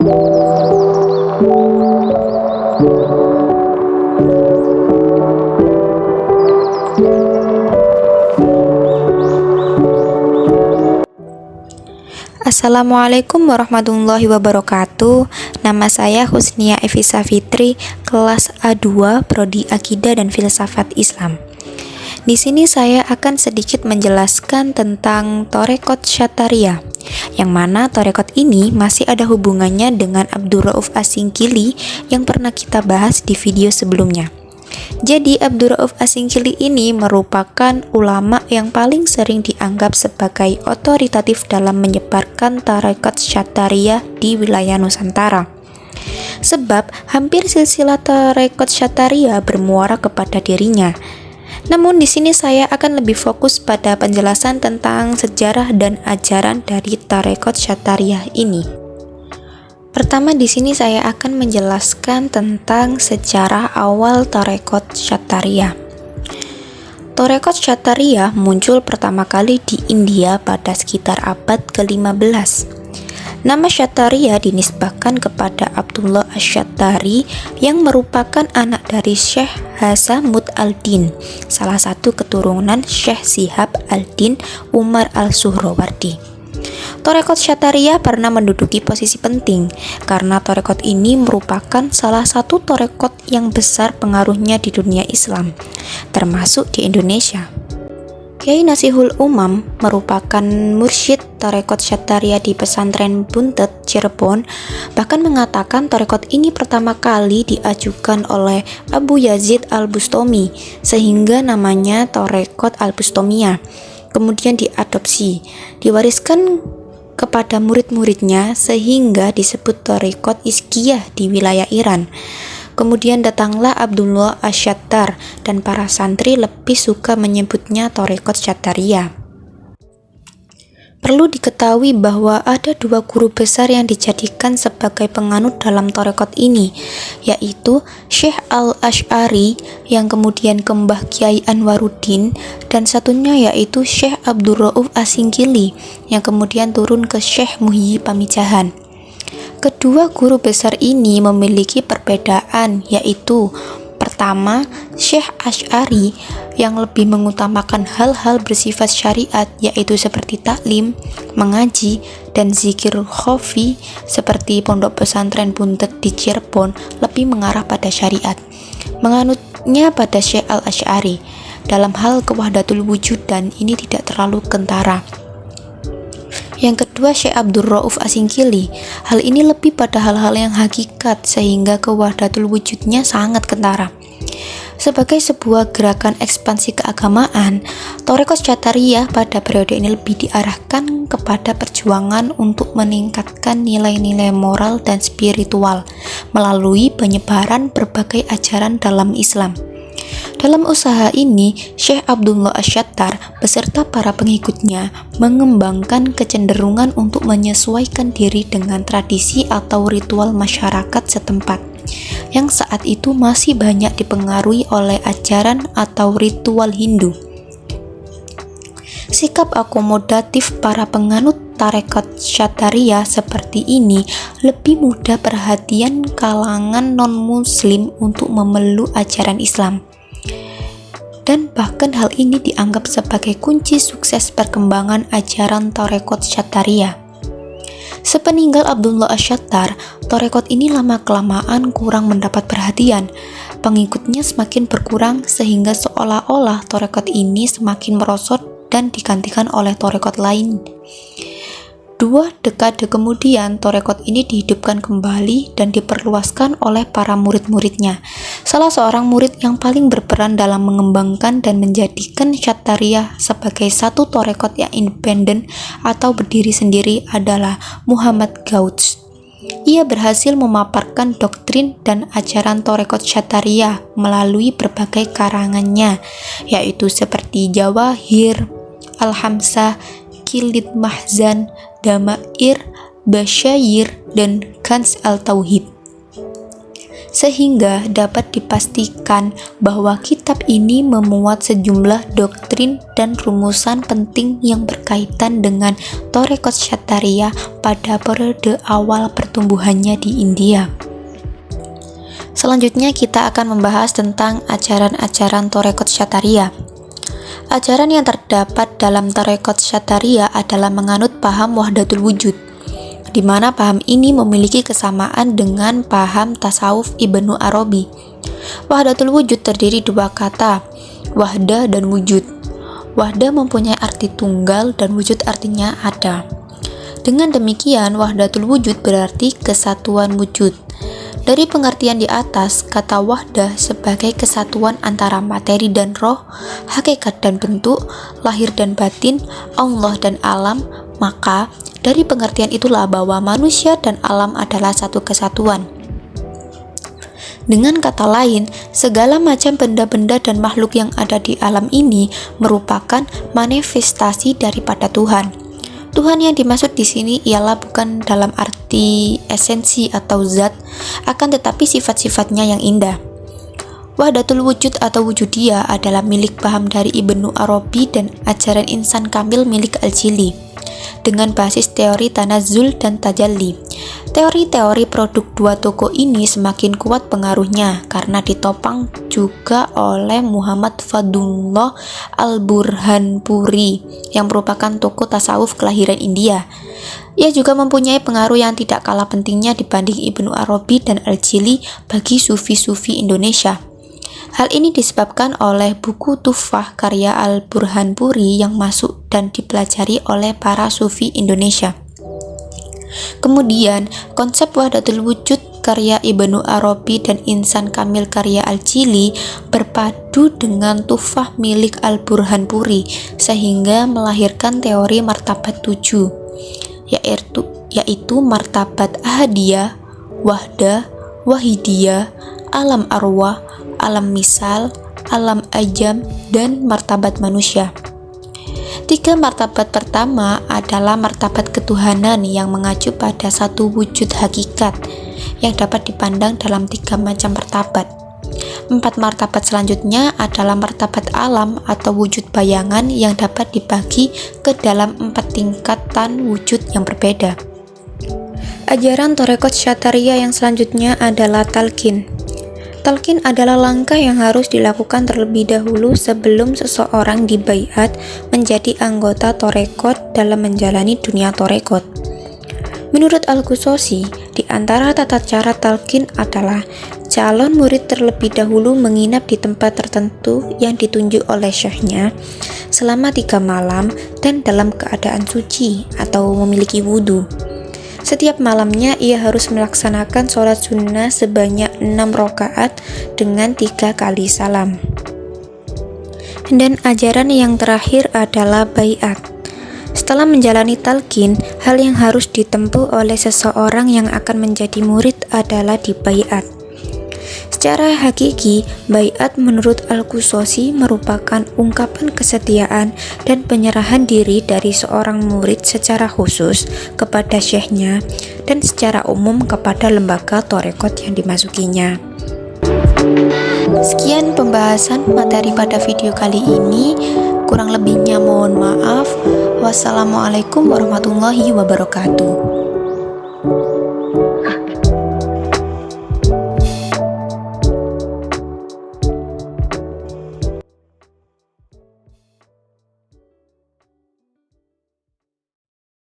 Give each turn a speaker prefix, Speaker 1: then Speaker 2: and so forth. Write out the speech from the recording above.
Speaker 1: Assalamualaikum warahmatullahi wabarakatuh. Nama saya Husnia Evisa Fitri, kelas A2, Prodi Akidah dan Filsafat Islam. Di sini saya akan sedikit menjelaskan tentang Torekot Syatariah, yang mana torekot ini masih ada hubungannya dengan Abdurrauf Asingkili yang pernah kita bahas di video sebelumnya. Jadi Abdurrauf Asingkili ini merupakan ulama yang paling sering dianggap sebagai otoritatif dalam menyebarkan tarekat Syatariah di wilayah Nusantara. Sebab hampir silsilah tarekat Syatariah bermuara kepada dirinya. Namun di sini saya akan lebih fokus pada penjelasan tentang sejarah dan ajaran dari tarekat Syatariah ini. Pertama di sini saya akan menjelaskan tentang sejarah awal tarekat Syatariah. Tarekat Syatariah muncul pertama kali di India pada sekitar abad ke-15. Nama Syatariah dinisbahkan kepada Abdullah Asy-Syattari yang merupakan anak dari Syekh Hasamud al-Din, salah satu keturunan Syekh Shihab al-Din Umar al-Suhrawardi. Torekot Syatariah pernah menduduki posisi penting karena torekot ini merupakan salah satu torekot yang besar pengaruhnya di dunia Islam, termasuk di Indonesia. Kiai Nasihul Umam merupakan mursyid Torekot Syatariah di pesantren Buntet, Cirebon, bahkan mengatakan torekot ini pertama kali diajukan oleh Abu Yazid al-Bustami, sehingga namanya Torekot al-Bustamiyah. Kemudian diadopsi, diwariskan kepada murid-muridnya sehingga disebut Torekot Izkiyah di wilayah Iran. Kemudian datanglah Abdullah Asy-Syattar dan para santri lebih suka menyebutnya Torekot Syatariah. Perlu diketahui bahwa ada dua guru besar yang dijadikan sebagai penganut dalam torekot ini, yaitu Syekh Al-Asy'ari yang kemudian ke Mbah Kyai Anwaruddin, dan satunya yaitu Syekh Abdurrauf Asingkili yang kemudian turun ke Syekh Muhyi Pamijahan. Kedua guru besar ini memiliki perbedaan, yaitu pertama, Syekh Asy'ari yang lebih mengutamakan hal-hal bersifat syariat, yaitu seperti taklim, mengaji, dan zikir khofi seperti pondok pesantren Buntet di Cirebon lebih mengarah pada syariat. Menganutnya pada Syekh Al-Asy'ari dalam hal kewahdatul wujud dan ini tidak terlalu kentara. Yang kedua, Syekh Abdurrauf Asingkili. Hal ini lebih pada hal-hal yang hakikat sehingga kewahdatul wujudnya sangat kentara. Sebagai sebuah gerakan ekspansi keagamaan, Torekot Syatariah pada periode ini lebih diarahkan kepada perjuangan untuk meningkatkan nilai-nilai moral dan spiritual melalui penyebaran berbagai ajaran dalam Islam. Dalam usaha ini, Syekh Abdullah Asy-Syattar beserta para pengikutnya mengembangkan kecenderungan untuk menyesuaikan diri dengan tradisi atau ritual masyarakat setempat, yang saat itu masih banyak dipengaruhi oleh ajaran atau ritual Hindu. Sikap akomodatif para penganut tarekat Syatariah seperti ini lebih mudah perhatian kalangan non-muslim untuk memeluk ajaran Islam. Dan bahkan hal ini dianggap sebagai kunci sukses perkembangan ajaran Torekot Syatariah. Sepeninggal Abdullah Asy-Syattar, torekot ini lama-kelamaan kurang mendapat perhatian. Pengikutnya semakin berkurang sehingga seolah-olah torekot ini semakin merosot dan digantikan oleh torekot lain. 2 dekade kemudian, torekot ini dihidupkan kembali dan diperluaskan oleh para murid-muridnya. Salah seorang murid yang paling berperan dalam mengembangkan dan menjadikan Syatariah sebagai satu torekot yang independen atau berdiri sendiri adalah Muhammad Gauts. Ia berhasil memaparkan doktrin dan ajaran torekot Syatariah melalui berbagai karangannya, yaitu seperti Jawahir, Al-Hamsah, Kilid Mahzan, Damair, Basyair, dan Kanz al-Tauhid. sehingga dapat dipastikan bahwa kitab ini memuat sejumlah doktrin dan rumusan penting yang berkaitan dengan Tarekat Syatariah pada periode awal pertumbuhannya di India. Selanjutnya kita akan membahas tentang ajaran-ajaran Tarekat Syatariah. Ajaran yang terdapat dalam Tarekat Syatariah adalah menganut paham wahdatul wujud, di mana paham ini memiliki kesamaan dengan paham tasawuf Ibnu Arabi. Wahdatul wujud terdiri dua kata, wahdah dan wujud. Wahdah mempunyai arti tunggal dan wujud artinya ada. Dengan demikian, wahdatul wujud berarti kesatuan wujud. Dari pengertian di atas, kata wahdah sebagai kesatuan antara materi dan roh, hakikat dan bentuk, lahir dan batin, Allah dan alam, maka dari pengertian itulah bahwa manusia dan alam adalah satu kesatuan. Dengan kata lain, segala macam benda-benda dan makhluk yang ada di alam ini merupakan manifestasi daripada Tuhan. Tuhan yang dimaksud di sini ialah bukan dalam arti esensi atau zat, akan tetapi sifat-sifatnya yang indah. Wahdatul wujud atau wujudiyah adalah milik paham dari Ibnu Arabi dan ajaran insan kamil milik Al-Jili, dengan basis teori tanazzul dan tajalli. Teori-teori produk dua tokoh ini semakin kuat pengaruhnya karena ditopang juga oleh Muhammad Fadlullah Al-Burhanpuri yang merupakan tokoh tasawuf kelahiran India. Ia juga mempunyai pengaruh yang tidak kalah pentingnya dibanding Ibnu Arabi dan Al-Jili bagi sufi-sufi Indonesia. Hal ini disebabkan oleh buku Tuhfah karya Al-Burhanpuri yang masuk dan dipelajari oleh para sufi Indonesia. Kemudian, konsep wahdatul wujud karya Ibnu Arabi dan insan kamil karya Al-Jili berpadu dengan Tuhfah milik Al-Burhanpuri sehingga melahirkan teori martabat 7, yaitu martabat ahadiyah, wahdah, wahidiyah, alam arwah, alam misal, alam ajam, dan martabat manusia. Tiga martabat pertama adalah martabat ketuhanan yang mengacu pada satu wujud hakikat yang dapat dipandang dalam tiga macam martabat. 4 martabat selanjutnya adalah martabat alam atau wujud bayangan yang dapat dibagi ke dalam 4 tingkatan wujud yang berbeda. Ajaran Tarekat Syatariah yang selanjutnya adalah talqin. Talqin adalah langkah yang harus dilakukan terlebih dahulu sebelum seseorang dibaiat menjadi anggota Tarekat dalam menjalani dunia Tarekat. Menurut Al-Qusosi, di antara tata cara talqin adalah calon murid terlebih dahulu menginap di tempat tertentu yang ditunjuk oleh syekhnya selama 3 malam dan dalam keadaan suci atau memiliki wudhu. Setiap malamnya ia harus melaksanakan sholat sunnah sebanyak 6 rakaat dengan 3 kali salam. Dan ajaran yang terakhir adalah baiat. Setelah menjalani talqin, hal yang harus ditempuh oleh seseorang yang akan menjadi murid adalah dibaiat. Secara hakiki, baiat menurut Al-Qusosi merupakan ungkapan kesetiaan dan penyerahan diri dari seorang murid secara khusus kepada syekhnya dan secara umum kepada lembaga tarekat yang dimasukinya. Sekian pembahasan materi pada video kali ini, kurang lebihnya mohon maaf. Wassalamualaikum warahmatullahi wabarakatuh.